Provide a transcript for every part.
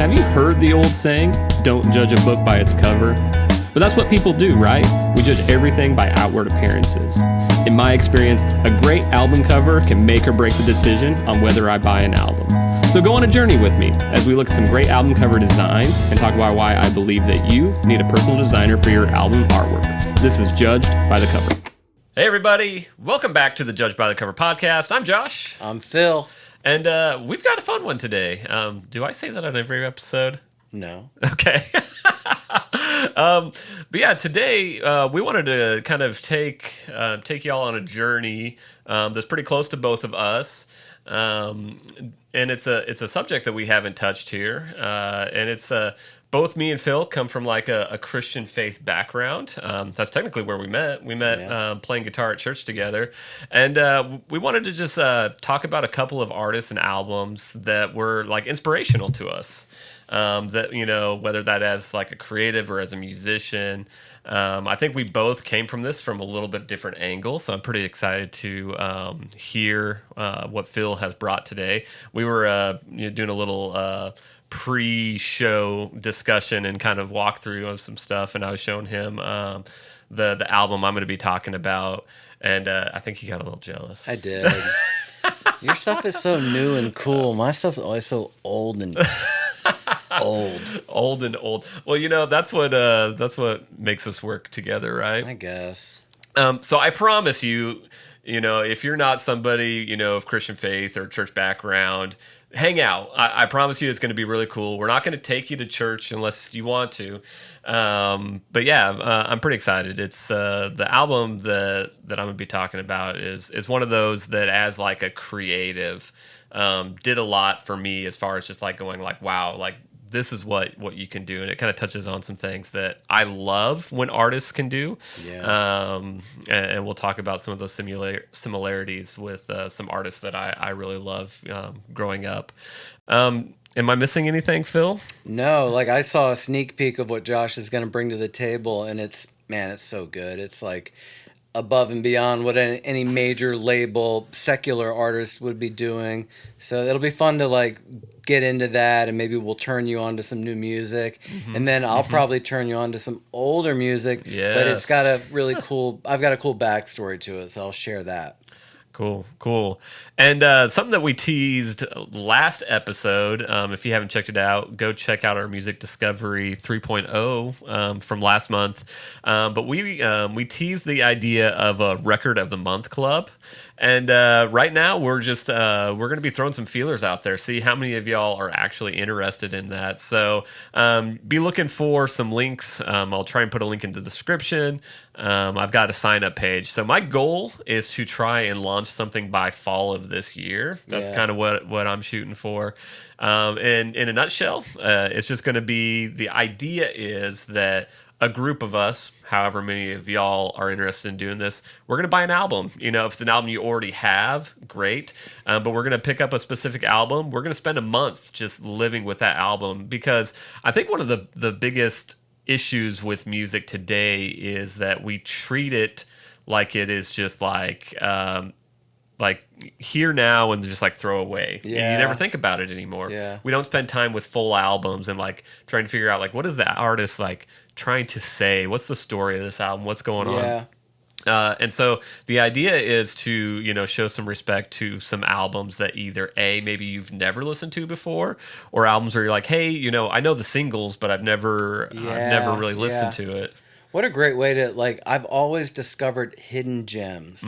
Have you heard the old saying, don't judge a book by its cover? But that's what people do, right? We judge everything by outward appearances. In my experience, a great album cover can make or break the decision on whether I buy an album. So go on a journey with me as we look at some great album cover designs and talk about why I believe that you need a personal designer for your album artwork. This is Judged by the Cover. Hey everybody, welcome back to the Judged by the Cover podcast. I'm Josh. I'm Phil. And we've got a fun one today. Do I say that on every episode? No. Okay. But yeah, today we wanted to kind of take y'all on a journey that's pretty close to both of us. And it's a subject that we haven't touched here. And it's both me and Phil come from like a Christian faith background. That's technically where we met. We met playing guitar at church together. And we wanted to just talk about a couple of artists and albums that were like inspirational to us. That, you know, whether that as like a creative or as a musician. I think we both came from this from a little bit different angle, so I'm pretty excited to hear what Phil has brought today. We were doing a little pre-show discussion and kind of walkthrough of some stuff, and I was showing him the album I'm going to be talking about, and I think he got a little jealous. I did. Your stuff is so new and cool. My stuff's always so old and old and old. Well, you know, that's what makes us work together, right? I guess. So I promise you, you know, if you're not somebody, you know, of Christian faith or church background, hang out. I promise you it's going to be really cool. We're not going to take you to church unless you want to. But yeah, I'm pretty excited. It's the album that I'm going to be talking about is one of those that as like a creative did a lot for me as far as just like going like, wow, like this is what you can do. And it kind of touches on some things that I love when artists can do. Yeah. And we'll talk about some of those similarities with some artists that I really love growing up. Am I missing anything, Phil? No, like I saw a sneak peek of what Josh is going to bring to the table, and it's so good. It's like above and beyond what any major label secular artist would be doing. So it'll be fun to like get into that, and maybe we'll turn you on to some new music, and then I'll probably turn you on to some older music. Yes. But it's got a really cool. I've got a cool backstory to it, so I'll share that. Cool. And something that we teased last episode, if you haven't checked it out, go check out our Music Discovery 3.0 from last month. But we teased the idea of a Record of the Month club. And right now we're just we're going to be throwing some feelers out there, see how many of y'all are actually interested in that. So be looking for some links. I'll try and put a link in the description. I've got a sign up page. So my goal is to try and launch something by fall of this year. That's kind of what I'm shooting for. And in a nutshell, it's just going to be, the idea is that a group of us, however many of y'all are interested in doing this, we're going to buy an album. You know, if it's an album you already have, great. But we're going to pick up a specific album. We're going to spend a month just living with that album, because I think one of the biggest issues with music today is that we treat it like it is just like here now and just like throw away. Yeah. You never think about it anymore. Yeah. We don't spend time with full albums and like trying to figure out like what is the artist like trying to say? What's the story of this album? What's going on? And so the idea is to, you know, show some respect to some albums that either maybe you've never listened to before, or albums where you're like, hey, you know, I know the singles, but I've never really listened to it. What a great way to, like, I've always discovered hidden gems.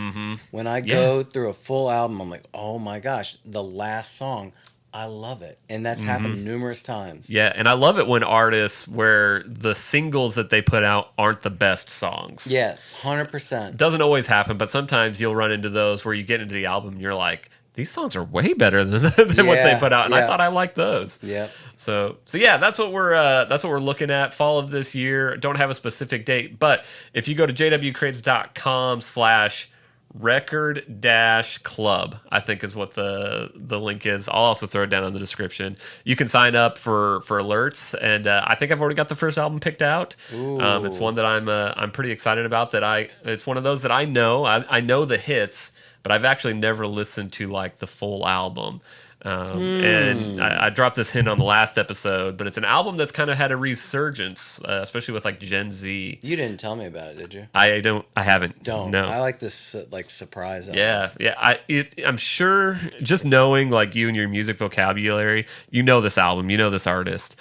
When I go through a full album, I'm like, oh my gosh, the last song, I love it. And that's happened numerous times. Yeah, and I love it when artists, where the singles that they put out aren't the best songs. Yeah, 100%. Doesn't always happen, but sometimes you'll run into those where you get into the album and you're like, these songs are way better than what they put out, and I thought I liked those. Yeah. So yeah, that's what we're looking at. Fall of this year. Don't have a specific date, but if you go to jwcrates.com/record-club, I think is what the link is. I'll also throw it down in the description. You can sign up for alerts, and I think I've already got the first album picked out. It's one that I'm pretty excited about. It's one of those that I know the hits, but I've actually never listened to like the full album. And I dropped this hint on the last episode, but it's an album that's kind of had a resurgence, especially with like Gen Z. You didn't tell me about it, did you? I haven't. Don't. No. I like this like surprise album. Yeah. I'm sure just knowing like you and your music vocabulary, you know this album, you know this artist.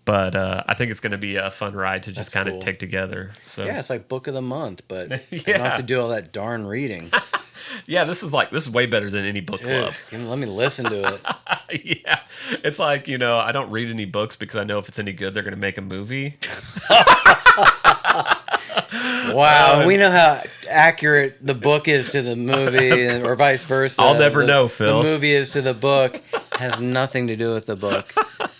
But I think it's going to be a fun ride to just kind of take together. So yeah, it's like book of the month, but Yeah. you don't have to do all that darn reading. yeah, this is way better than any book club. Let me listen to it. Yeah, it's like, I don't read any books because I know if it's any good, they're going to make a movie. Wow, we know how accurate the book is to the movie, or vice versa. I'll never know, Phil. The movie is to the book. Has nothing to do with the book,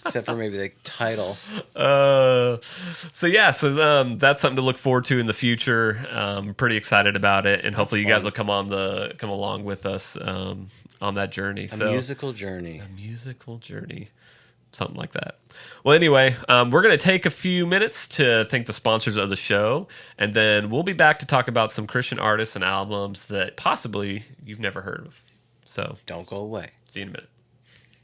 except for maybe the title. So that's something to look forward to in the future. I'm pretty excited about it, and hopefully you guys will come along with us on that journey. A musical journey. Something like that. Well, anyway, we're going to take a few minutes to thank the sponsors of the show, and then we'll be back to talk about some Christian artists and albums that possibly you've never heard of. So don't go away. See you in a minute.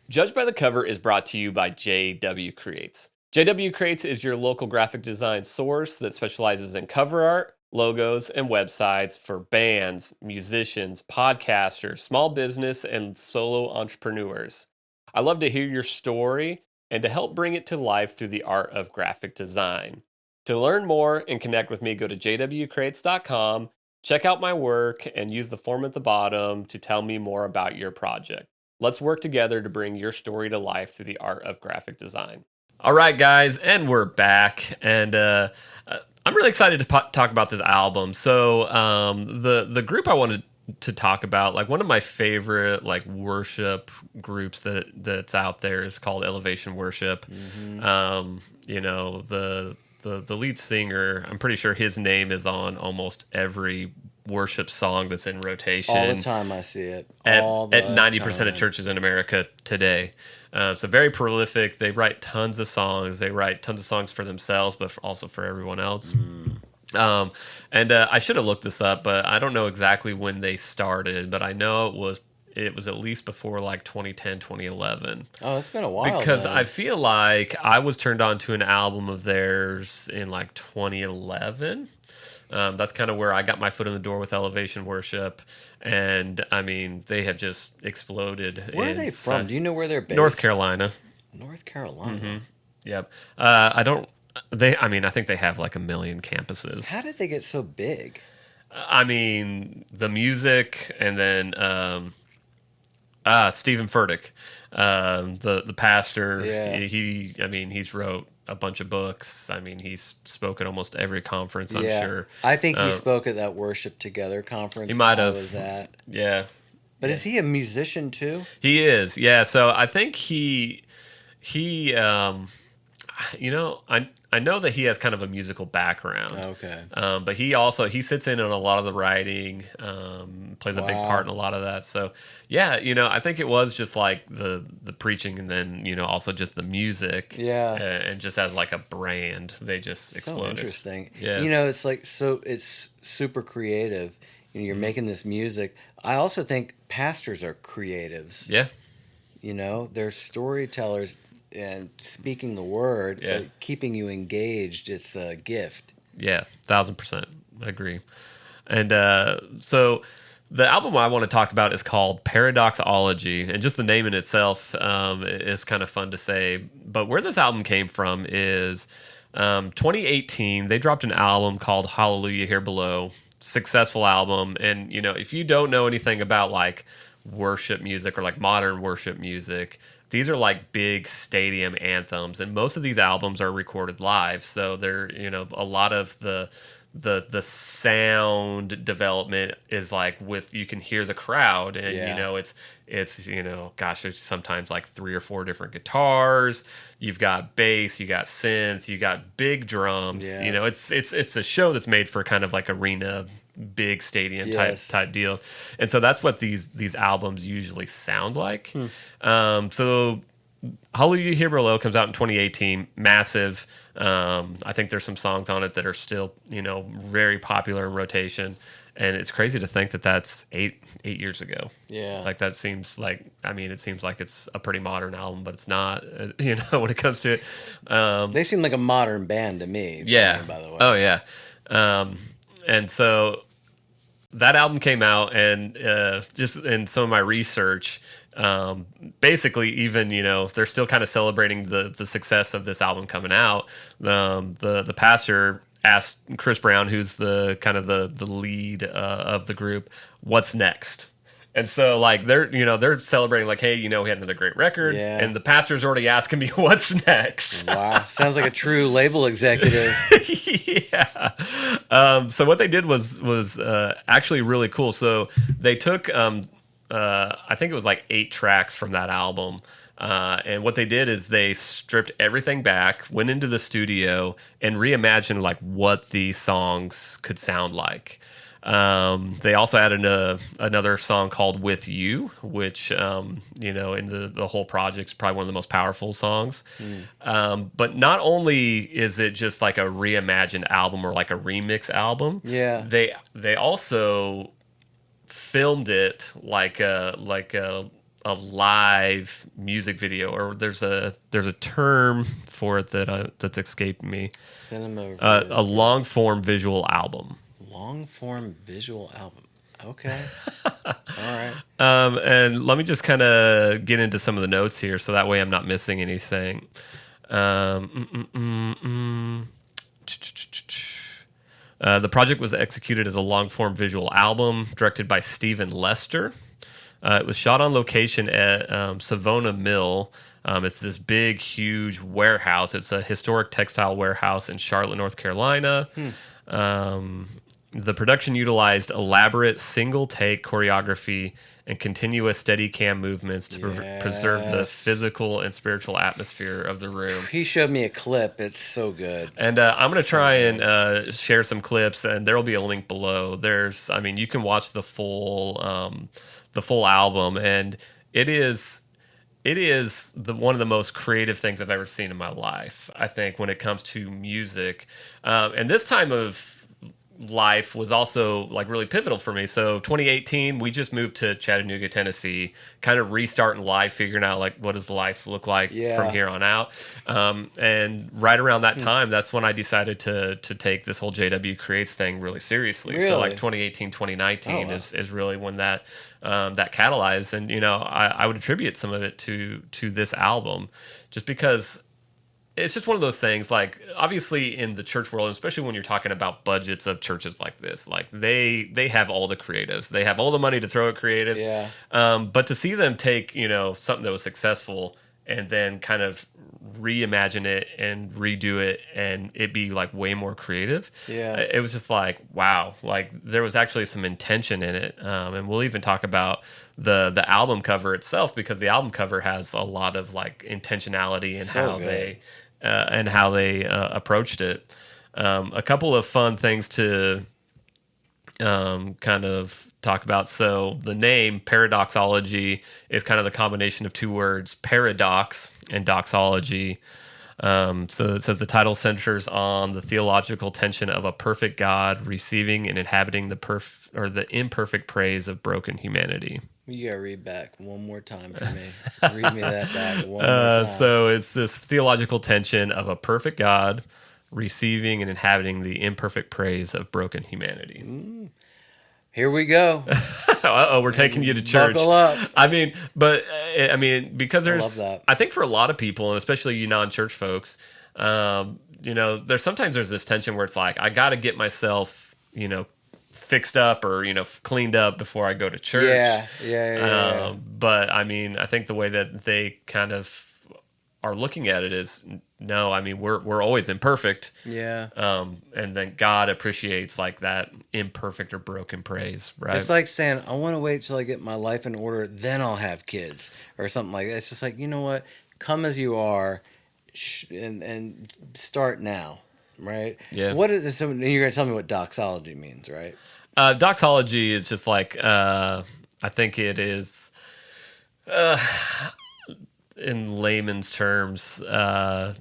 Judged by the Cover is brought to you by JW Creates. JW Creates is your local graphic design source that specializes in cover art, logos, and websites for bands, musicians, podcasters, small business, and solo entrepreneurs. I love to hear your story and to help bring it to life through the art of graphic design. To learn more and connect with me, go to jwcreates.com, check out my work, and use the form at the bottom to tell me more about your project. Let's work together to bring your story to life through the art of graphic design. All right, guys, and we're back, and I'm really excited to talk about this album. So the group I wanted to talk about, like one of my favorite like worship groups that's out there is called Elevation Worship. Mm-hmm. The lead singer, I'm pretty sure his name is on almost every worship song that's in rotation all the time. I see it at 90% of churches in America today. So very prolific. They write tons of songs. They write tons of songs for themselves, but also for everyone else. I should have looked this up, but I don't know exactly when they started, but I know it was at least before like 2010, 2011. Oh, it's been a while. Because then. I feel like I was turned on to an album of theirs in like 2011. That's kind of where I got my foot in the door with Elevation Worship. And I mean, they have just exploded. Where are they from? Do you know where they're based? North Carolina. North Carolina. Mm-hmm. Yep. I think they have like 1 million campuses. How did they get so big? I mean, the music, and then Stephen Furtick, the pastor. Yeah. He's wrote a bunch of books. I mean, he's spoke at almost every conference, I'm sure. I think he spoke at that Worship Together conference he might have. I was at. Yeah. But is he a musician too? He is, yeah. So I think I know that he has kind of a musical background. Okay. But he sits in on a lot of the writing, plays a big part in a lot of that. So yeah, I think it was just like the preaching, and then also just the music. Yeah. And just as like a brand, they just exploded. So interesting. Yeah. It's like it's super creative. You're making this music. I also think pastors are creatives. Yeah. They're storytellers. And speaking the word, but keeping you engaged, it's a gift. Yeah, 1,000%. I agree. And so the album I want to talk about is called Paradoxology, and just the name in itself is kind of fun to say. But where this album came from is 2018, they dropped an album called Hallelujah Here Below. Successful album. And, if you don't know anything about like worship music or like modern worship music, these are like big stadium anthems, and most of these albums are recorded live. So they're, a lot of the sound development is like you can hear the crowd, and it's there's sometimes like 3 or 4 different guitars. You've got bass, you got synth, you got big drums. Yeah. It's a show that's made for kind of like arena, big stadium type deals. And so that's what these albums usually sound like. So Hallelujah Here Below comes out in 2018, massive. I think there's some songs on it that are still, very popular in rotation. And it's crazy to think that that's eight years ago. Yeah. Like that seems like, I mean, it seems like it's a pretty modern album, but it's not, when it comes to it. They seem like a modern band to me. Yeah. By the way. Oh yeah. And so that album came out, and just in some of my research, basically even, they're still kind of celebrating the success of this album coming out. The pastor asked Chris Brown, who's the kind of the lead of the group, what's next. And so like they're celebrating like, hey, we had another great record, and the pastor's already asking me what's next. Wow, sounds like a true label executive. Yeah. So what they did was actually really cool. So they took I think it was like 8 tracks from that album. And what they did is they stripped everything back, went into the studio, and reimagined like what these songs could sound like. They also added another song called "With You," which in the whole project is probably one of the most powerful songs. But not only is it just like a reimagined album or like a remix album, they also filmed it like a live music video, or there's a term for it that's escaped me. Cinema. A long form visual album. Long form visual album. Okay. All right. And let me just kind of get into some of the notes here, so that way I'm not missing anything. The project was executed as a long form visual album, directed by Stephen Lester. It was shot on location at Savona Mill. It's this big, huge warehouse. It's a historic textile warehouse in Charlotte, North Carolina. The production utilized elaborate single-take choreography and continuous Steadicam movements to preserve the physical and spiritual atmosphere of the room. He showed me a clip. It's so good. And I'm going to try and share some clips, and there will be a link below. You can watch the full album, and it is one of the most creative things I've ever seen in my life, I think, when it comes to music. And this time of life was also like really pivotal for me. So 2018, we just moved to Chattanooga, Tennessee, kind of restarting life, figuring out like what does life look like from here on out. And right around that time, that's when I decided to take this whole JW Creates thing really seriously. Really? So like 2018, 2019 is really when that catalyzed. And I would attribute some of it to this album, just because it's just one of those things. Like, obviously in the church world, especially when you're talking about budgets of churches like this, like they have all the creatives, they have all the money to throw at creative. But to see them take something that was successful and then kind of reimagine it and redo it and it be like way more creative, it was just like, wow, like there was actually some intention in it. And we'll even talk about the album cover itself, because the album cover has a lot of like intentionality and how they approached it. A couple of fun things to kind of talk about. So the name Paradoxology is kind of the combination of two words, paradox and doxology. So it says the title centers on the theological tension of a perfect God receiving and inhabiting the imperfect praise of broken humanity. You gotta read back one more time for me. Read me that back one more time. So it's this theological tension of a perfect God receiving and inhabiting the imperfect praise of broken humanity. Here we go. We're taking you to church. Buckle up. Because there's, I love that. I think for a lot of people, and especially you non-church folks, there's this tension where it's like, I got to get myself, fixed up or cleaned up before I go to church. Yeah. But I think the way that they kind of are looking at it is, no, we're always imperfect. And then God appreciates like that imperfect or broken praise, right? It's like saying, I want to wait till I get my life in order, then I'll have kids or something like that. It's just like, you know what? Come as you are, and start now, right? Yeah. What is so you're gonna tell me what doxology means, right? Doxology is just like, I think it is, in layman's terms, the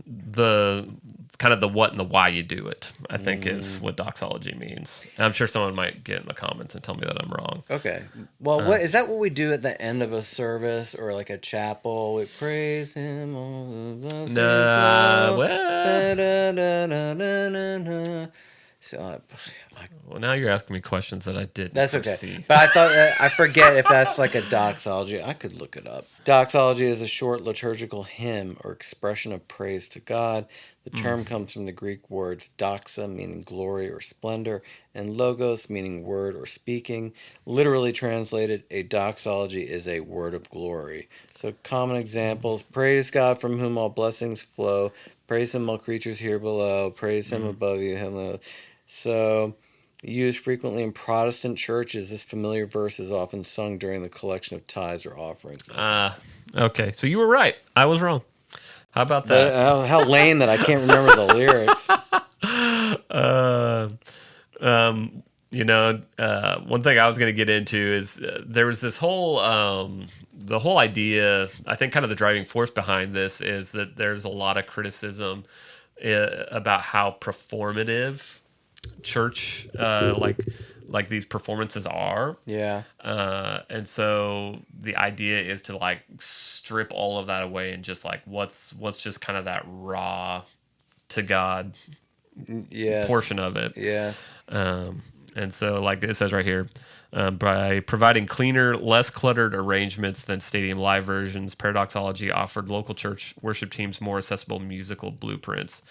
kind of the what and the why you do it, I think is what doxology means. And I'm sure someone might get in the comments and tell me that I'm wrong. Okay. Well, what is that? What we do at the end of a service or like a chapel? We praise Him. All the Nah, so, well, now you're asking me questions that I didn't that's okay. foresee. But I thought I forget if that's like a doxology. I could look it up. Doxology is a short liturgical hymn or expression of praise to God. The term comes from the Greek words doxa, meaning glory or splendor, and logos, meaning word or speaking. Literally translated, a doxology is a word of glory. So common examples: praise God from whom all blessings flow. Praise Him, all creatures here below. Praise Him above you, heaven. So, used frequently in Protestant churches, this familiar verse is often sung during the collection of tithes or offerings. Okay, so you were right. I was wrong. How about that? But, how lame that I can't remember the lyrics. One thing I was going to get into is there was this whole the whole idea. I think kind of the driving force behind this is that there's a lot of criticism about how performative church like these performances are. Yeah. And so the idea is to like strip all of that away and just like what's just kind of that raw to God portion of it. Yes. And so, like it says right here, by providing cleaner, less cluttered arrangements than stadium live versions, Paradoxology offered local church worship teams more accessible musical blueprints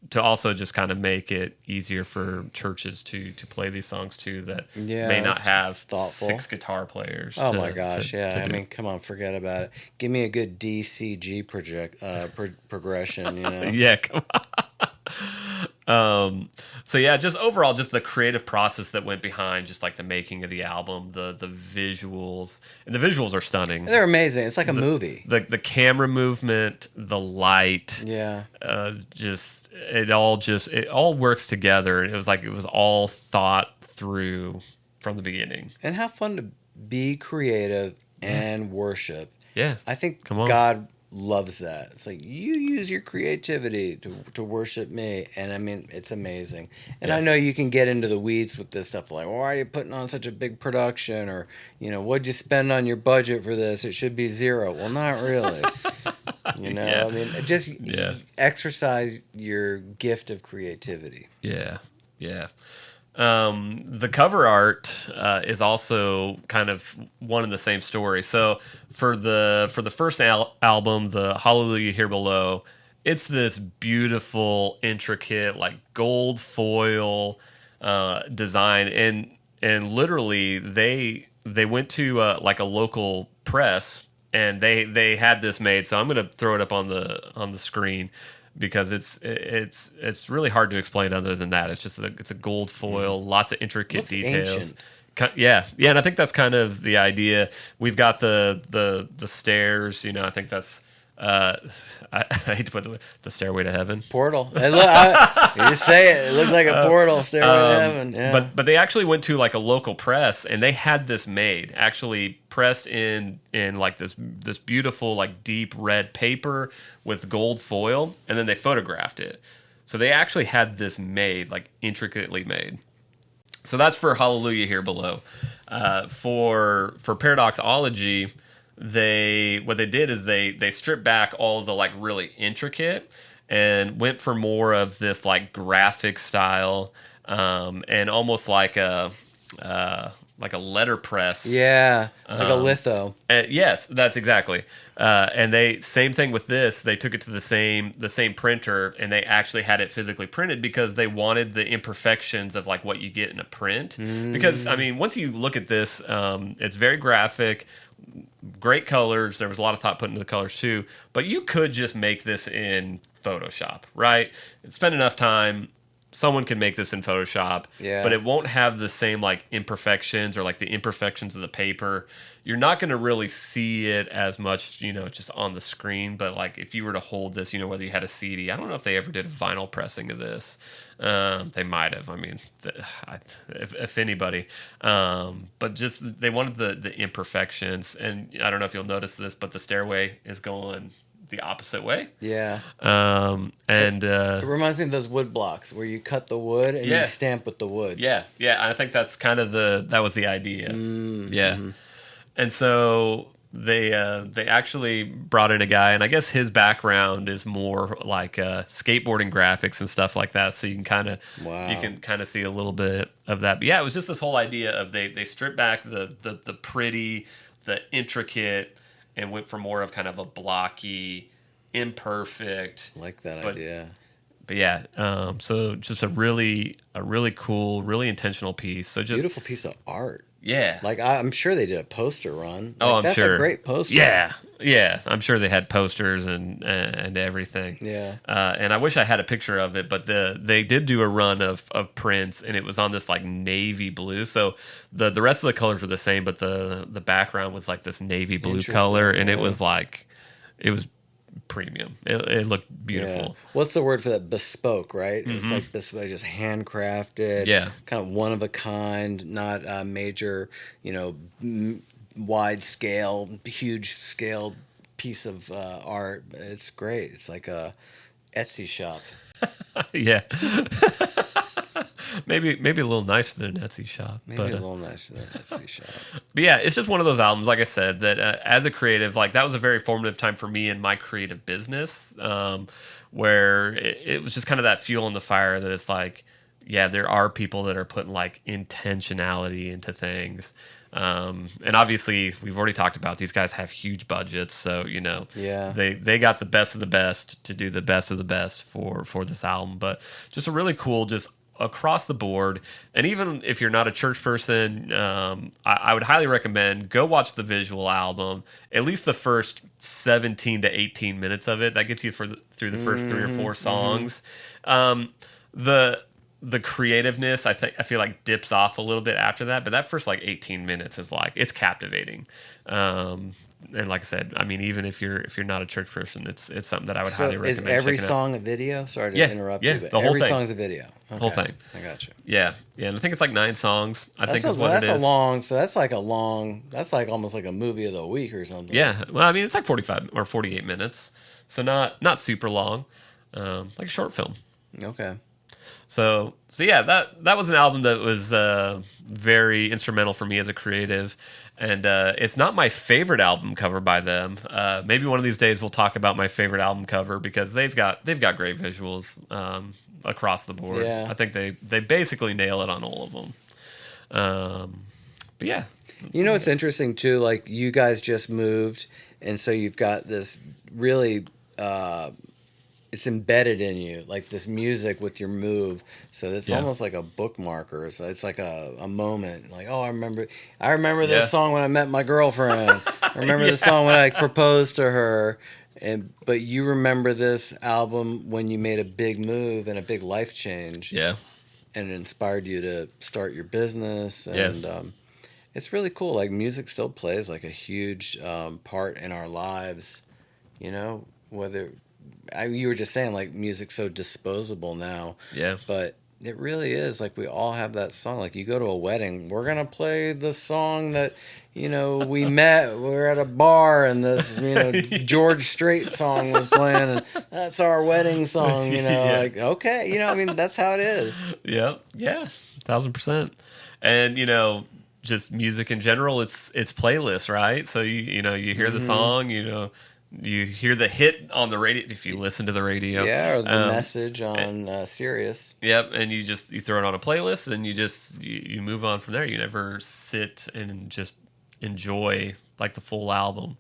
to also just kind of make it easier for churches to play these songs too that may not have thoughtful. 6 guitar players. Oh my gosh, yeah. I mean, come on, forget about it. Give me a good DCG progression, you know? Yeah, come on. So yeah, just overall, just the creative process that went behind just like the making of the album, the visuals, and the visuals are stunning. They're amazing. It's like a movie. The camera movement, the light, yeah, it all works together. It was all thought through from the beginning. And how fun to be creative and worship. Yeah, I think God loves that. It's like, you use your creativity to worship me, and I mean, it's amazing. And I know you can get into the weeds with this stuff, like, why are you putting on such a big production, or what'd you spend on your budget for this? It should be zero. Well, not really. I mean, just exercise your gift of creativity. Yeah. The cover art is also kind of one and the same story. So for the first album, the Hallelujah Here Below, it's this beautiful, intricate, like gold foil design, and literally they went to like a local press and they had this made. So I'm going to throw it up on the screen, because it's really hard to explain other than that. It's just it's a gold foil, lots of intricate details. Ancient. Yeah, and I think that's kind of the idea. We've got the stairs. I think that's I hate to put the stairway to heaven. Portal. You say it. It looks like a portal, stairway to heaven. Yeah. But they actually went to like a local press and they had this made, actually pressed in like this beautiful like deep red paper with gold foil, and then they photographed it. So they actually had this made, like intricately made. So that's for Hallelujah Here Below. For Paradoxology, what they did is they stripped back all the like really intricate and went for more of this like graphic style, and almost like a letterpress. Yeah, like a litho. Yes, that's exactly. And same thing with this. They took it to the same printer, and they actually had it physically printed because they wanted the imperfections of like what you get in a print. Because I mean, once you look at this, it's very graphic, great colors. There was a lot of thought put into the colors too. But you could just make this in Photoshop, right? And spend enough time. Someone can make this in Photoshop, but it won't have the same like imperfections or like the imperfections of the paper. You're not going to really see it as much, just on the screen. But like if you were to hold this, whether you had a CD, I don't know if they ever did a vinyl pressing of this. They might have. I mean, if anybody. But just they wanted the imperfections, and I don't know if you'll notice this, but the stairway is going the opposite way. Yeah. And It reminds me of those wood blocks where you cut the wood and Yeah. you stamp with the wood. yeah, I think that's kind of that was the idea. Mm-hmm. Yeah. And so they actually brought in a guy, and I guess his background is more like skateboarding graphics and stuff like that. So you can kind of see a little bit of that. But yeah, it was just this whole idea of they stripped back the pretty, the intricate, and went for more of kind of a blocky, imperfect. I like that But- idea. But yeah, so just a really cool, really intentional piece. So just Beautiful piece of art. yeah, Like I'm sure they did a poster run. Oh, Like, I'm that's sure. a great poster. Yeah. I'm sure they had posters and everything. Yeah. And I wish I had a picture of it, but they did do a run of prints, and it was on this like navy blue. So the rest of the colors were the same, but the background was like this navy blue Interesting, color, and it yeah. was like it was premium. It looked beautiful. Yeah. What's the word for that? Bespoke, right? It's like bespoke, just handcrafted. Yeah. Kind of one of a kind, not a major, wide scale, huge scale piece of art. It's great. It's like a Etsy shop. Yeah. maybe a little nicer than an Etsy shop. Maybe a little nicer than Etsy shop. But yeah, it's just one of those albums, like I said, that as a creative, like that was a very formative time for me in my creative business, where it was just kind of that fuel in the fire that it's like, yeah, there are people that are putting like intentionality into things. And obviously, we've already talked about these guys have huge budgets, so Yeah. they got the best of the best to do the best of the best for this album. But just a really cool, just across the board. And even if you're not a church person, I would highly recommend go watch the visual album, at least the first 17 to 18 minutes of it. That gets you through the first 3 or 4 songs. The creativeness, I feel like dips off a little bit after that, but that first like 18 minutes is like, it's captivating. And like I said, I mean, even if you're not a church person, it's something that I would highly recommend. Is every checking out. song a video? Sorry to Yeah, interrupt yeah, you, but the whole every thing. song's a video. Okay. Whole thing. I got you. Yeah, and I think it's like 9 songs. I think is what that's it is. that's like almost like a movie of the week or something. Yeah, well, I mean, it's like 45 or 48 minutes, so not super long, like a short film. Okay. So yeah, that was an album that was very instrumental for me as a creative, and it's not my favorite album cover by them. Maybe one of these days we'll talk about my favorite album cover because they've got great visuals across the board. Yeah. I think they basically nail it on all of them. But yeah, It's interesting too. Like you guys just moved, and so you've got this really. It's embedded in you, like this music with your move. So it's Yeah. almost like a bookmarker. So it's like a moment. Like, oh, I remember Yeah. this song when I met my girlfriend. I remember the song when I proposed to her. But you remember this album when you made a big move and a big life change. yeah, And it inspired you to start your business. And it's really cool. Like music still plays like a huge part in our lives. Whether... you were just saying like music's so disposable now, yeah. but it really is. Like we all have that song. Like you go to a wedding, we're gonna play the song that we met. We're at a bar and this George Strait song was playing, and that's our wedding song. Yeah. Like okay, I mean that's how it is. Yeah, 1,000%. And just music in general, it's playlists, right? So you hear the song, you hear the hit on the radio if you listen to the radio. Yeah, or the message on Sirius. Yep, and you throw it on a playlist and you move on from there. You never sit and just enjoy like the full album.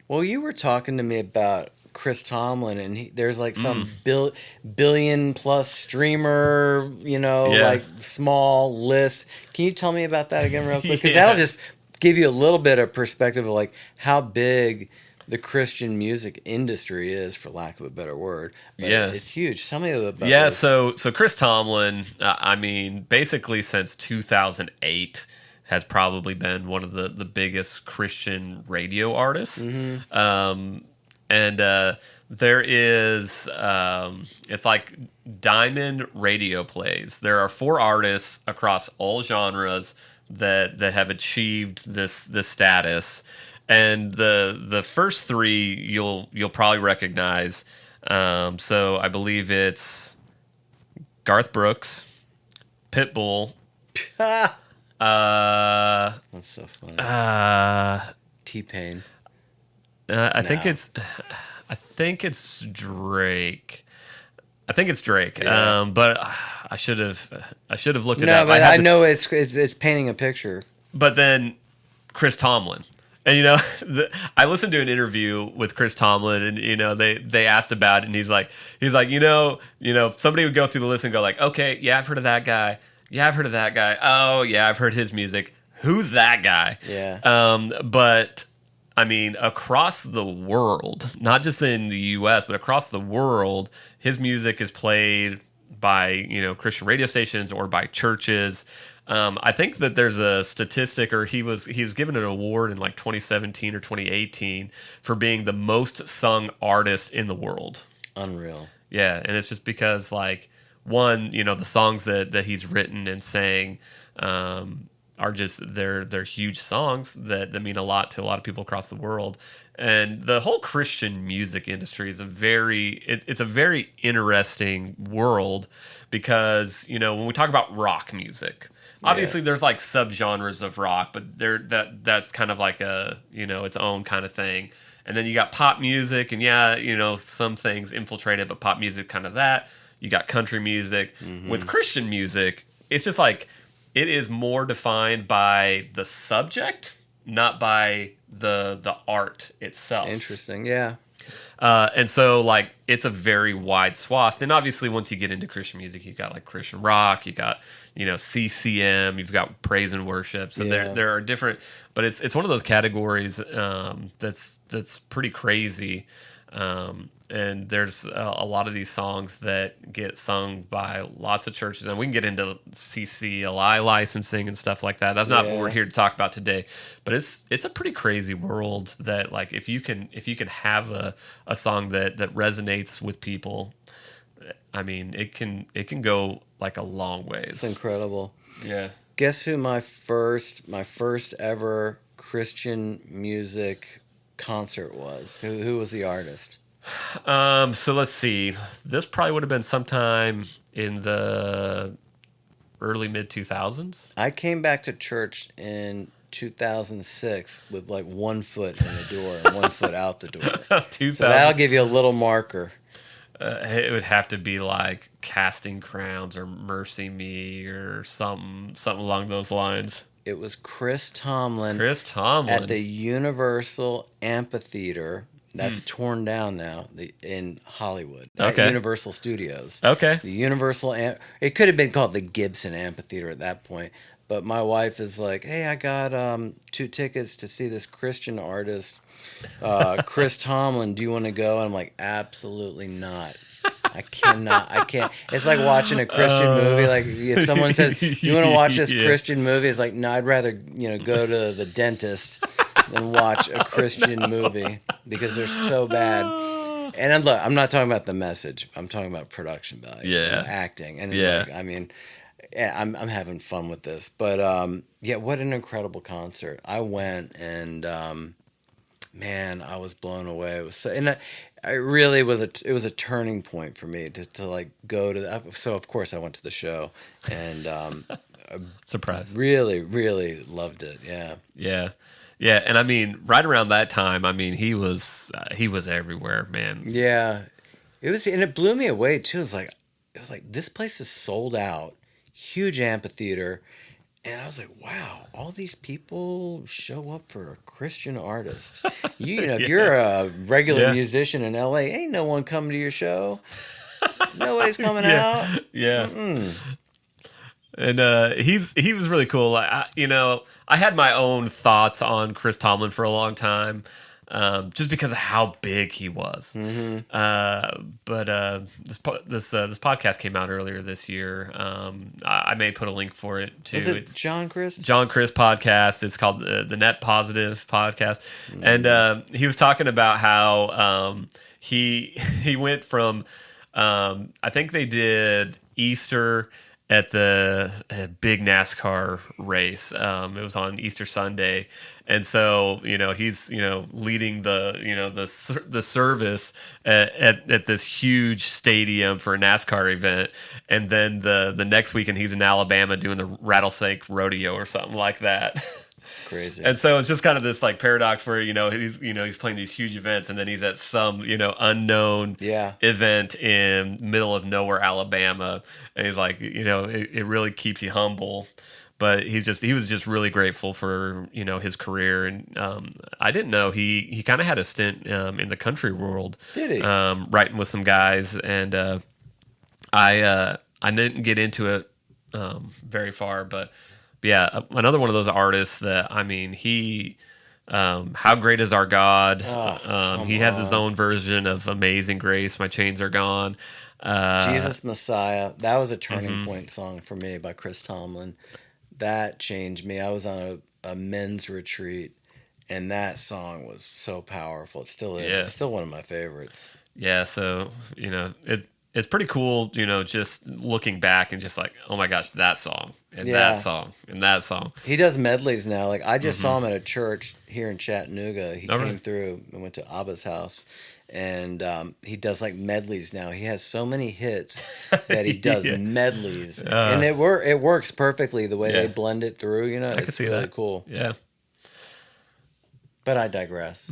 Well, you were talking to me about Chris Tomlin, and there's like some billion plus streamer, like small list. Can you tell me about that again real quick? Because that'll just give you a little bit of perspective of like how big the Christian music industry is, for lack of a better word. But it's huge. Tell me about this. So Chris Tomlin, I mean, basically since 2008 has probably been one of the biggest Christian radio artists. And there is, it's like diamond radio plays. There are 4 artists across all genres that have achieved this status. And the first three you'll probably recognize. So I believe it's Garth Brooks, Pitbull. That's so funny. T-Pain. I think it's Drake. I think it's Drake. Yeah. But I should have looked it No, up. but I know it's painting a picture. But then Chris Tomlin. And I listened to an interview with Chris Tomlin, and they asked about it, and he's like, somebody would go through the list and go like, okay, yeah, I've heard of that guy. Yeah, I've heard of that guy. Oh, yeah, I've heard his music. Who's that guy? Yeah. But I mean, across the world, not just in the U.S., but across the world, his music is played by Christian radio stations or by churches. I think that there's a statistic, or he was given an award in like 2017 or 2018 for being the most sung artist in the world. Unreal. Yeah, and it's just because like one, the songs that he's written and sang are just they're huge songs that mean a lot to a lot of people across the world. And the whole Christian music industry is it's a very interesting world because when we talk about rock music, obviously there's like subgenres of rock, but that's kind of like a its own kind of thing. And then you got pop music, and some things infiltrate it, but pop music kind of that. You got country music. Mm-hmm. With Christian music, it's just like it is more defined by the subject, not by the art itself. Interesting, yeah. And so, like, it's a very wide swath. And obviously, once you get into Christian music, you've got like Christian rock, you got CCM, you've got praise and worship. So there are different, but it's one of those categories that's pretty crazy. And there's a lot of these songs that get sung by lots of churches, and we can get into CCLI licensing and stuff like that. That's not what we're here to talk about today, but it's a pretty crazy world that, like, if you can have a song that resonates with people, I mean, it can go like a long ways. It's incredible. Yeah. Guess who my first ever Christian music concert was? Who was the artist? So let's see. This probably would have been sometime in the early mid 2000s. I came back to church in 2006 with like 1 foot in the door and 1 foot out the door. 2000. So that'll give you a little marker. It would have to be like Casting Crowns or Mercy Me or something along those lines. It was Chris Tomlin. At the Universal Amphitheater. That's torn down now in Hollywood. Okay. Universal Studios. Okay. The Universal it could have been called the Gibson Amphitheater at that point. But my wife is like, hey, I got 2 tickets to see this Christian artist, Chris Tomlin. Do you want to go? And I'm like, absolutely not. I can't. It's like watching a Christian movie. Like if someone says, you want to watch this Christian movie? It's like, no, I'd rather go to the dentist than watch a Christian movie because they're so bad. And look, I'm not talking about the message. I'm talking about production value, acting. And I'm having fun with this. But what an incredible concert. I went and man, I was blown away. It was so, and it really was it was a turning point for me to like go to that. So of course I went to the show and surprise. Really, really loved it. Yeah. Yeah. Yeah, and I mean, right around that time, I mean, he was everywhere, man. Yeah, it was, and it blew me away too. It was like this place is sold out, huge amphitheater, and I was like, wow, all these people show up for a Christian artist. If you're a regular musician in LA, ain't no one coming to your show. Nobody's coming out. Yeah. Mm-mm. And he was really cool. I had my own thoughts on Chris Tomlin for a long time, just because of how big he was. Mm-hmm. But this podcast came out earlier this year. I may put a link for it too. Is it John Chris? John Chris podcast. It's called the Net Positive podcast, and he was talking about how he went from I think they did Easter. at the big NASCAR race. It was on Easter Sunday, and so he's leading the service at this huge stadium for a NASCAR event, and then the next weekend he's in Alabama doing the Rattlesnake Rodeo or something like that. Crazy. And so it's just kind of this like paradox where he's playing these huge events, and then he's at some unknown event in middle of nowhere Alabama, and he's like it really keeps you humble. But he was just really grateful for his career, and I didn't know he kind of had a stint in the country world. Did he? Writing with some guys, and I didn't get into it very far, but. Yeah, another one of those artists that, he, How Great Is Our God? He has his own version of Amazing Grace, My Chains Are Gone. Jesus Messiah, that was a turning point song for me by Chris Tomlin. That changed me. I was on a men's retreat, and that song was so powerful. It still is. Yeah. It's still one of my favorites. Yeah, so, it's pretty cool, just looking back and just like, oh my gosh, that song and that song and that song. He does medleys now. Like I just saw him at a church here in Chattanooga. He came through and went to Abba's house, and he does like medleys now. He has so many hits that he does medleys, and it works perfectly the way they blend it through. I can see really that. Cool. Yeah. But I digress.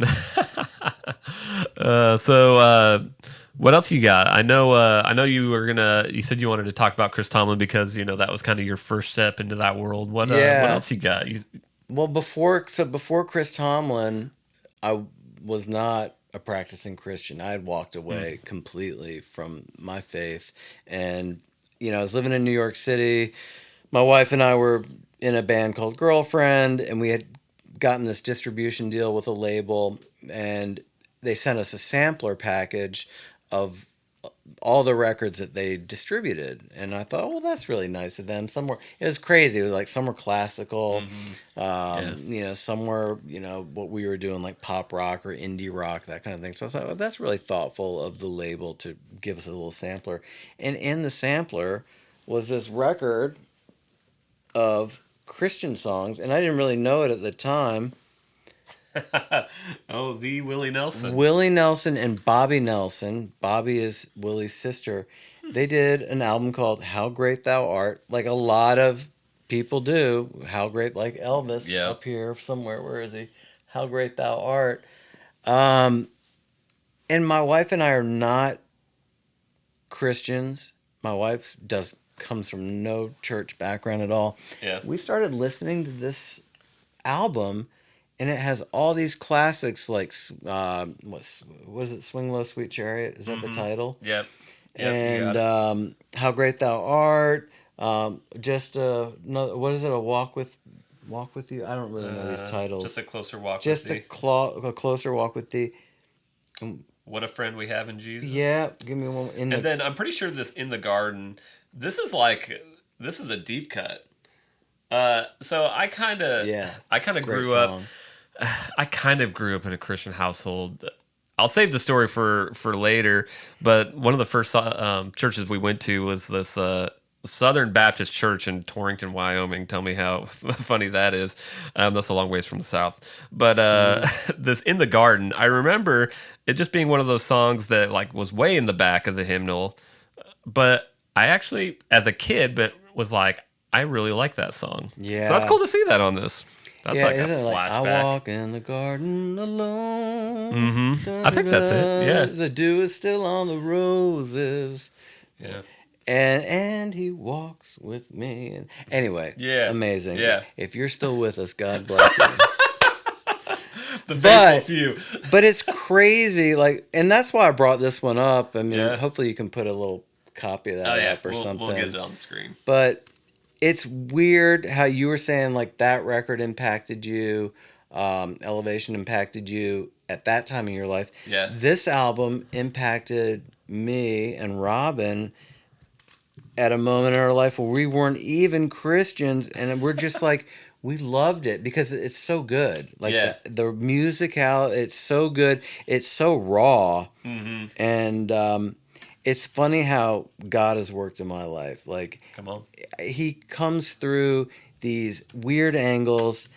What else you got? I know you said you wanted to talk about Chris Tomlin because that was kind of your first step into that world. What else you got? Well, before Chris Tomlin, I was not a practicing Christian. I had walked away completely from my faith, and I was living in New York City. My wife and I were in a band called Girlfriend, and we had gotten this distribution deal with a label, and they sent us a sampler package of all the records that they distributed, and I thought, well, that's really nice of them. It was crazy. It was like some were classical, some were what we were doing, like pop rock or indie rock, that kind of thing. So I thought, well, that's really thoughtful of the label to give us a little sampler. And in the sampler was this record of Christian songs, and I didn't really know it at the time. Oh, the Willie Nelson. Willie Nelson and Bobby Nelson. Bobby is Willie's sister. They did an album called How Great Thou Art, like a lot of people do. How Great, like Elvis up here somewhere. Where is he? How Great Thou Art. And my wife and I are not Christians. My wife comes from no church background at all. Yeah. We started listening to this album, and it has all these classics like what is it? Swing Low, Sweet Chariot. Is that the title? Yep. And How Great Thou Art. Just another, what is it? A Walk with You. I don't really know these titles. Just a closer walk. Just with a closer walk with Thee. What a Friend We Have in Jesus. Yeah, give me one. Then I'm pretty sure this In the Garden. This is a deep cut. So I kind of grew up. I kind of grew up in a Christian household. I'll save the story for later. But one of the first churches we went to was this Southern Baptist Church in Torrington, Wyoming. Tell me how funny that is. That's a long ways from the South. But this In the Garden, I remember it just being one of those songs that like was way in the back of the hymnal. But I actually, as a kid, was like, I really like that song. Yeah. So that's cool to see that on this. That's like a flashback. Like, I walk in the garden alone. Mm-hmm. I think that's it. Yeah. The dew is still on the roses. Yeah. And he walks with me. And anyway, amazing. Yeah. If you're still with us, God bless you. The faithful few. But it's crazy, like, and that's why I brought this one up. I mean, hopefully you can put a little copy of that up or something. We'll get it on the screen. But it's weird how you were saying like that record impacted you, Elevation impacted you at that time in your life. Yeah. This album impacted me and Robin at a moment in our life where we weren't even Christians, and we're just like, we loved it because it's so good. Like the music, it's so good. It's so raw. Mm-hmm. And It's funny how God has worked in my life. Like, Come on. he comes through these weird angles.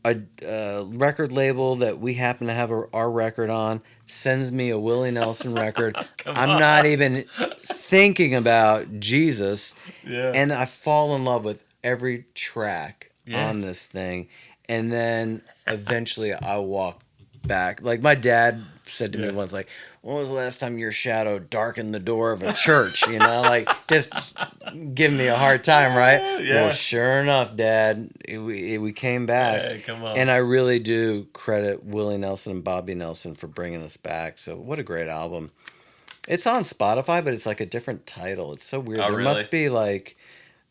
A record label that we happen to have our record on sends me a Willie Nelson record. I'm not even thinking about Jesus. Yeah. And I fall in love with every track Yeah. on this thing. And then eventually I walk back. Like, my dad said to me once, like, when was the last time your shadow darkened the door of a church? You know, like, just give me a hard time, right? Yeah. Well, sure enough, Dad, we came back. Hey, come on. And I really do credit Willie Nelson and Bobby Nelson for bringing us back. So what a great album. It's on Spotify, but it's like a different title. It's so weird. Oh, There really? must be like,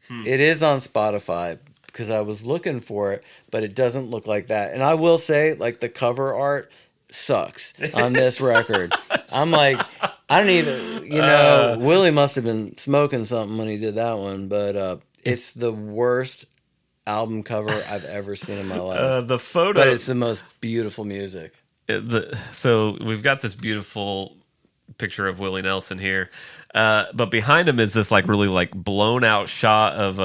it is on Spotify because I was looking for it, but it doesn't look like that. And I will say, like, the cover art sucks on this record. I'm like, I don't even, Willie must have been smoking something when he did that one, but it's the worst album cover I've ever seen in my life. The photo, But it's the most beautiful music. So we've got this beautiful picture of Willie Nelson here, but behind him is this like really like blown out shot of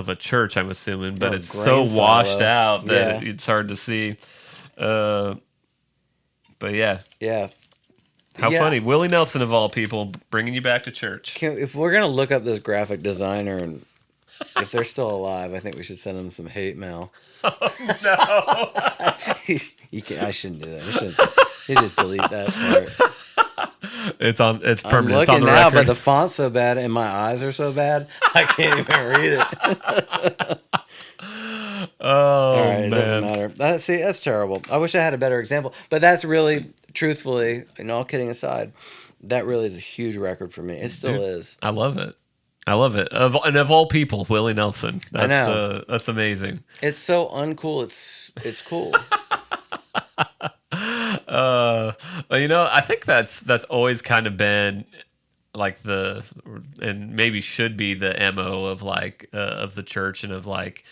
a church, I'm assuming, but it's so grain washed silo. out that Yeah. it's hard to see. But yeah, Yeah. how Yeah. funny. Willie Nelson of all people bringing you back to church. If we're going to look up this graphic designer and if they're still alive, I think we should send them some hate mail. No. I shouldn't do that. You just delete that part. It's permanent. I'm It's on looking the now, record. but the font's so bad and my eyes are so bad, I can't even read it. Oh, All right, it doesn't man. matter. See, that's terrible. I wish I had a better example, but that's really, truthfully, all kidding aside, that really is a huge record for me. It still Dude, is. I love it. I love it. And of all people, Willie Nelson. That's, I know. That's amazing. It's so uncool. It's cool. I think that's always kind of been like and maybe should be the MO of like of the church and of like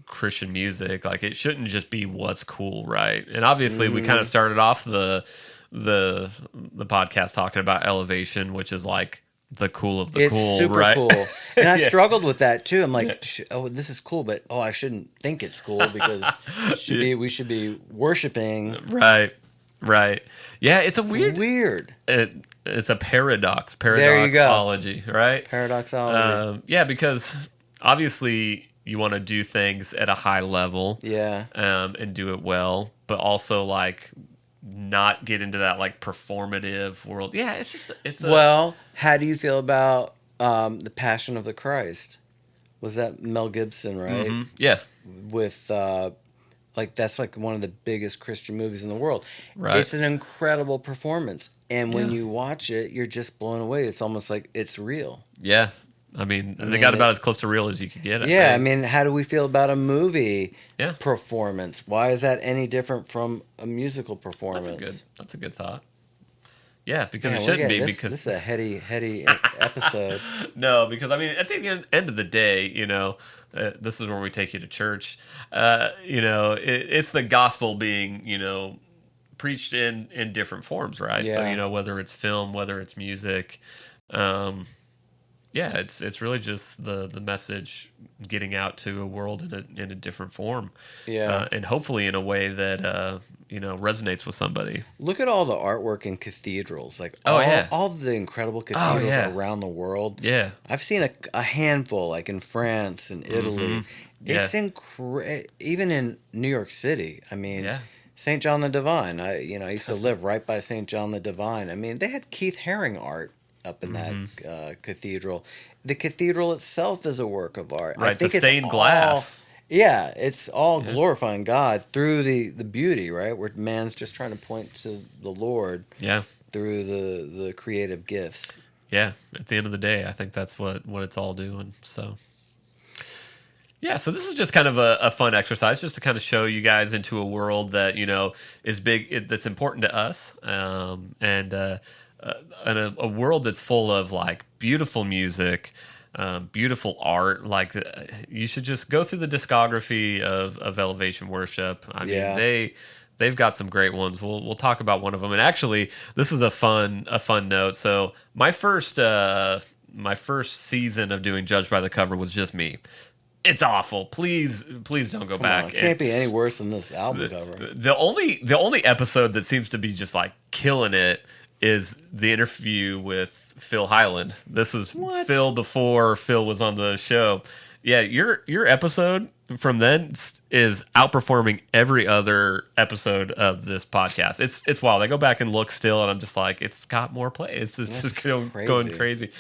Christian music. Like, it shouldn't just be what's cool, right? And obviously we kind of started off the podcast talking about elevation, which is like the cool of the It's cool, super right? cool. And I Yeah. struggled with that too. I'm like, this is cool, but I shouldn't think it's cool because we should be worshiping. Right. Yeah, it's a weird. Weird. It's a paradox. There you go. Paradoxology, right? Paradoxology. Yeah, because obviously you want to do things at a high level, Yeah. and do it well, but also like not get into that like performative world. Yeah, Well, how do you feel about the Passion of the Christ? Was that Mel Gibson, right? yeah, With that's like one of the biggest Christian movies in the world. Right. It's an incredible performance, and when Yeah. you watch it, you're just blown away. It's almost like it's real. yeah. I mean, they got about as close to real as you could get. Yeah, I think. mean, how do we feel about a movie Yeah. performance? Why is that any different from a musical performance? That's a good thought. Yeah, because Man, it shouldn't be this because is a heady episode. No, because I mean, at the end of the day, this is where we take you to church. It's the gospel being, preached in different forms, right? Yeah. So, whether it's film, whether it's music, it's really just the message getting out to a world in a different form, Yeah. and hopefully in a way that resonates with somebody. Look at all the artwork in cathedrals, like yeah. all the incredible cathedrals yeah. around the world. Yeah, I've seen a handful, like in France and Italy. Yeah. It's even in New York City. I mean, Yeah. St. John the Divine. I used to live right by St. John the Divine. I mean, they had Keith Haring art up in that cathedral. The cathedral itself is a work of art. Right, I think the stained it's glass. Yeah, it's all glorifying God through the beauty, right? Where man's just trying to point to the Lord Yeah. through the creative gifts. Yeah, at the end of the day, I think that's what it's all doing. So, yeah, so this is just kind of a fun exercise, just to kind of show you guys into a world that is big, that's important to us, and a world that's full of like beautiful music, beautiful art. Like, you should just go through the discography of Elevation Worship. I mean, they've got some great ones. We'll talk about one of them. And actually, this is a fun note. So my first season of doing Judged by the Cover was just me. It's awful. Please don't go back. It can't be any worse than this album cover. The only episode that seems to be just like killing it is the interview with Phil Highland. This is Phil before Phil was on the show. Yeah, your episode from then is outperforming every other episode of this podcast. It's wild. I go back and look still, and I'm just like, it's got more play. It's just going crazy.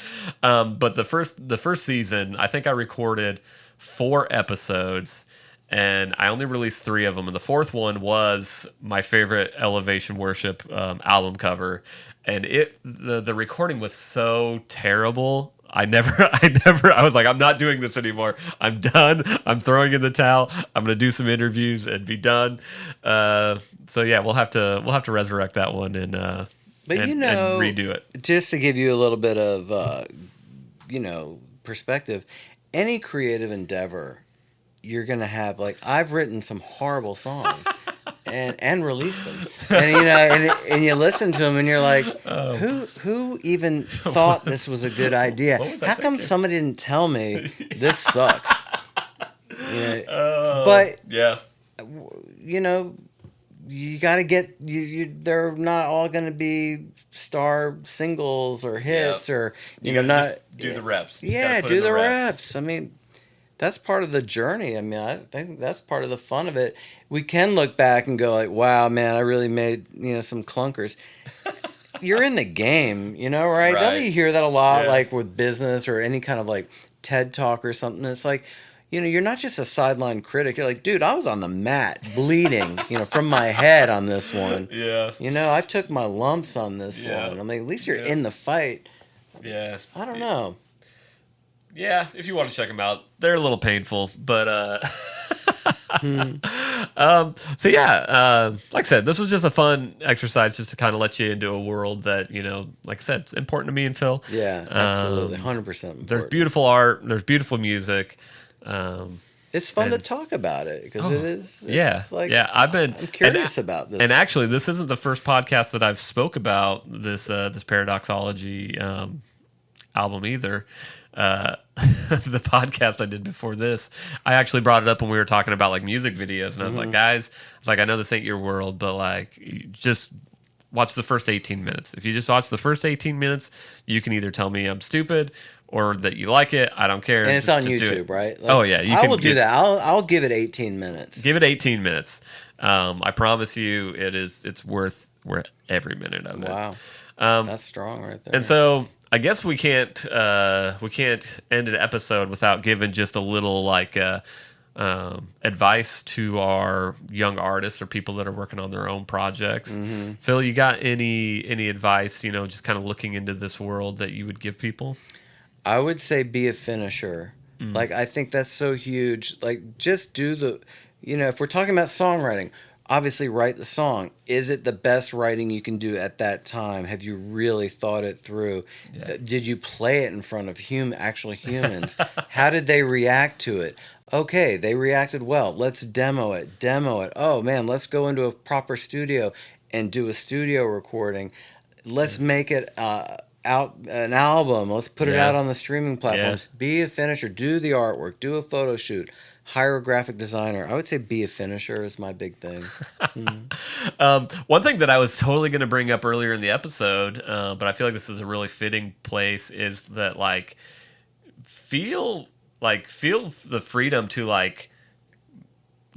But the first season, I think I recorded 4 episodes, and I only released 3 of them. And the 4th one was my favorite Elevation Worship album cover, and the recording was so terrible. I was like, I'm not doing this anymore. I'm done. I'm throwing in the towel. I'm gonna do some interviews and be done. So yeah, we'll have to resurrect that one and redo it. Just to give you a little bit of perspective, any creative endeavor, you're gonna have, like, I've written some horrible songs. And released them, and you listen to them, and you're like, who even thought this was a good idea? How come somebody didn't tell me this sucks? But you got to get they're not all going to be star singles or hits or not do the reps. Yeah, do the reps. I mean, that's part of the journey. I mean, I think that's part of the fun of it. We can look back and go like, wow, man, I really made, some clunkers. You're in the game, right? Don't you hear that a lot, like with business or any kind of like TED Talk or something? It's like, you're not just a sideline critic. You're like, dude, I was on the mat bleeding, from my head on this one. Yeah. I took my lumps on this one. I'm like, at least you're in the fight. Yeah. I don't know. Yeah, if you want to check them out, they're a little painful, but so yeah, like I said, this was just a fun exercise just to kind of let you into a world that, like I said, it's important to me and Phil. Yeah, absolutely, 100% important. There's beautiful art, there's beautiful music. It's fun to talk about it because it is. I'm curious about this. And actually, this isn't the first podcast that I've spoke about this Paradoxology album either. The podcast I did before this, I actually brought it up when we were talking about like music videos, and I was like, guys, I know this ain't your world, but like, you just watch the first 18 minutes. If you just watch the first 18 minutes, you can either tell me I'm stupid or that you like it. I don't care. And it's on YouTube, right? Like, oh yeah, I will do that. I'll give it 18 minutes. Give it 18 minutes. I promise you, it's worth every minute of it. Wow, that's strong right there. And so, I guess we can't end an episode without giving just a little like advice to our young artists or people that are working on their own projects. Mm-hmm. Phil, you got any advice? Just kind of looking into this world that you would give people? I would say be a finisher. Mm. Like, I think that's so huge. Like, just do the. If we're talking about songwriting, obviously write the song. Is it the best writing you can do at that time? Have you really thought it through? Yeah. Did you play it in front of actual humans? How did they react to it? Okay, they reacted well. Let's demo it. Oh man, let's go into a proper studio and do a studio recording. Let's make it out an album. Let's put it out on the streaming platforms. Yeah. Be a finisher. Do the artwork. Do a photo shoot. Hire a graphic designer. I would say be a finisher is my big thing. One thing that I was totally going to bring up earlier in the episode, but I feel like this is a really fitting place, is that like feel the freedom to like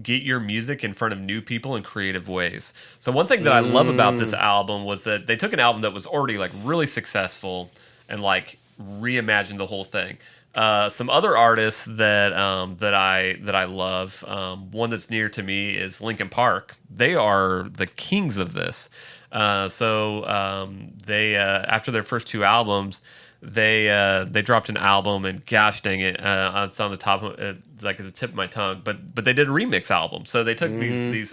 get your music in front of new people in creative ways. So one thing that I love about this album was that they took an album that was already like really successful and like reimagined the whole thing. Some other artists that I love, one that's near to me is Linkin Park. They are the kings of this. So they after their first 2 albums, they dropped an album, and gosh dang it, it's on the top of like at the tip of my tongue. But they did a remix album. So they took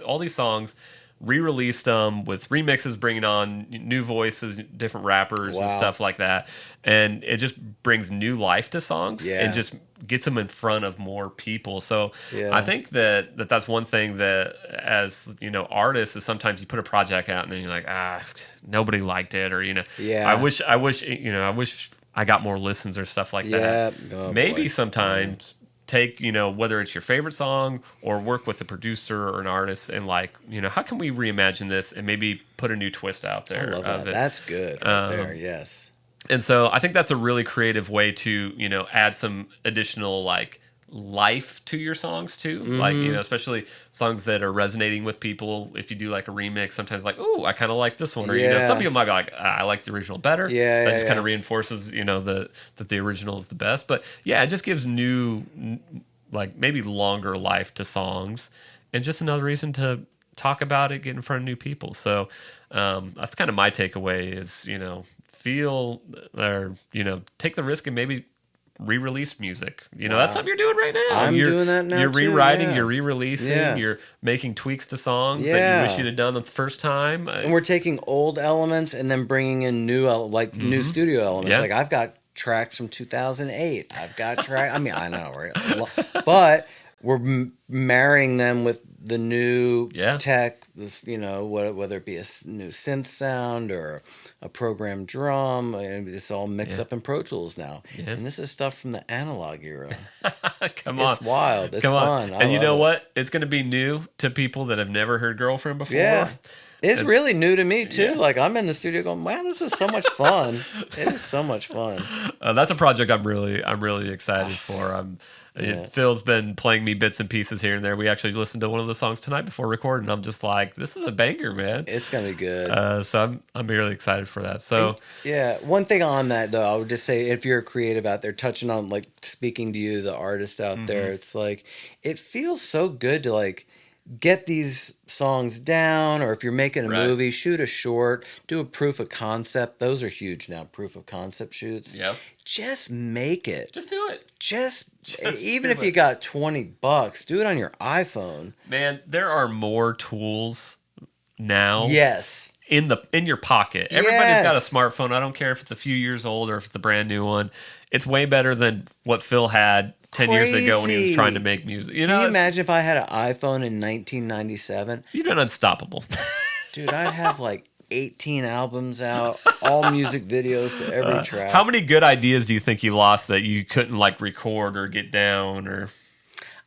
all these songs, re-released them with remixes, bringing on new voices, different rappers and stuff like that. And it just brings new life to songs and just gets them in front of more people. So I think that's one thing that, as you know, artists, is sometimes you put a project out and then you're like, nobody liked it, or I wish I got more listens or stuff like that. Maybe sometimes take, whether it's your favorite song or work with a producer or an artist and how can we reimagine this and maybe put a new twist out there. I love that. That's good right there. Yes. And so I think that's a really creative way to, add some additional life to your songs too. Especially songs that are resonating with people. If you do a remix, sometimes I kind of like this one, or some people might be like, I like the original better. That just kind of reinforces that the original is the best. But it just gives new, maybe longer life to songs, and just another reason to talk about it, get in front of new people. So that's kind of my takeaway is feel, or take the risk and maybe re-release music. That's something you're doing right now. You're doing that now. You're too, rewriting, you're re-releasing, you're making tweaks to songs that you wish you'd have done the first time. And we're taking old elements and then bringing in new, new studio elements. I've got tracks from 2008. I've got tracks. I mean, I know, right? But we're marrying them with the new tech, whether it be a new synth sound or a programmed drum. It's all mixed up in Pro Tools now. And this is stuff from the analog era. Come on. It's wild. It's Come fun. On. And you know what? It's going to be new to people that have never heard Girlfriend before. Yeah. It's really new to me, too. I'm in the studio going, man, this is so much fun. It is so much fun. That's a project I'm really excited for. Phil's been playing me bits and pieces here and there. We actually listened to one of the songs tonight before recording. I'm just like, this is a banger, man. It's going to be good. So I'm really excited for that. So one thing on that, though, I would just say, if you're a creative out there, touching on, speaking to you, the artist out there, it's it feels so good to, get these songs down, or if you're making a movie, shoot a short, do a proof of concept. Those are huge now, proof of concept shoots. Yep. Just make it. Just do it. Just even if you got $20, do it on your iPhone. Man, there are more tools now. Yes. In your pocket. Everybody's got a smartphone. I don't care if it's a few years old or if it's the brand new one. It's way better than what Phil had 10 years ago when he was trying to make music. Can you imagine if I had an iPhone in 1997? You'd been unstoppable. Dude, I'd have 18 albums out, all music videos to every track. How many good ideas do you think you lost that you couldn't record or get down? Or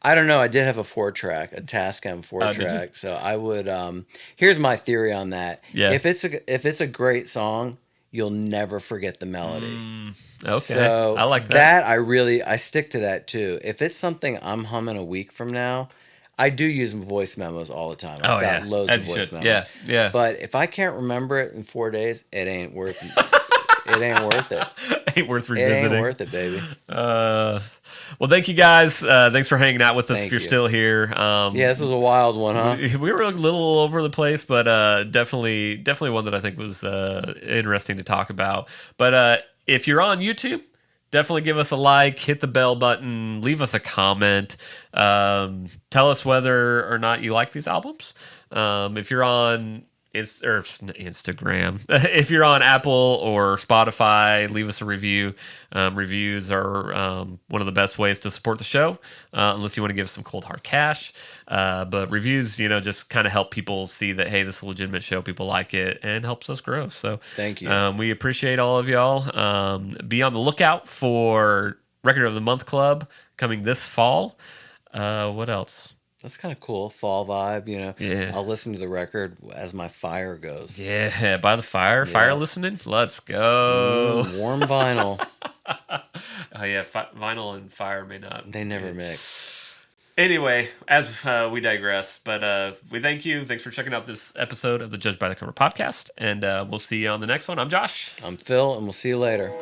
I don't know. I did have a 4-track, a Tascam 4-track. So I would. Here's my theory on that. Yeah. If it's a great song, you'll never forget the melody. Okay. So I like that. I stick to that too. If it's something I'm humming a week from now, I do use voice memos all the time. I've got loads of voice memos. Yeah. But if I can't remember it in 4 days, it ain't worth it. It ain't worth it. Ain't worth revisiting. It ain't worth it, baby. Well, thank you guys. Thanks for hanging out with us. If you're still here. This was a wild one, huh? We were a little all over the place, but definitely one that I think was interesting to talk about. But if you're on YouTube, definitely give us a like, hit the bell button, leave us a comment. Tell us whether or not you like these albums. If you're on Instagram, if you're on Apple or Spotify, leave us a review. Reviews are one of the best ways to support the show, unless you want to give us some cold hard cash. But reviews, just kind of help people see that, hey, this is a legitimate show. People like it, and helps us grow. So thank you. We appreciate all of y'all. Be on the lookout for Record of the Month Club coming this fall. What else? That's kind of cool. Fall vibe, Yeah. I'll listen to the record as my fire goes. Yeah, by the fire. Yeah. Fire listening. Let's go. Warm vinyl. Oh, yeah. Vinyl and fire may not. They never mix. Anyway, as we digress, but we thank you. Thanks for checking out this episode of the Judge by the Cover podcast. And we'll see you on the next one. I'm Josh. I'm Phil, and we'll see you later.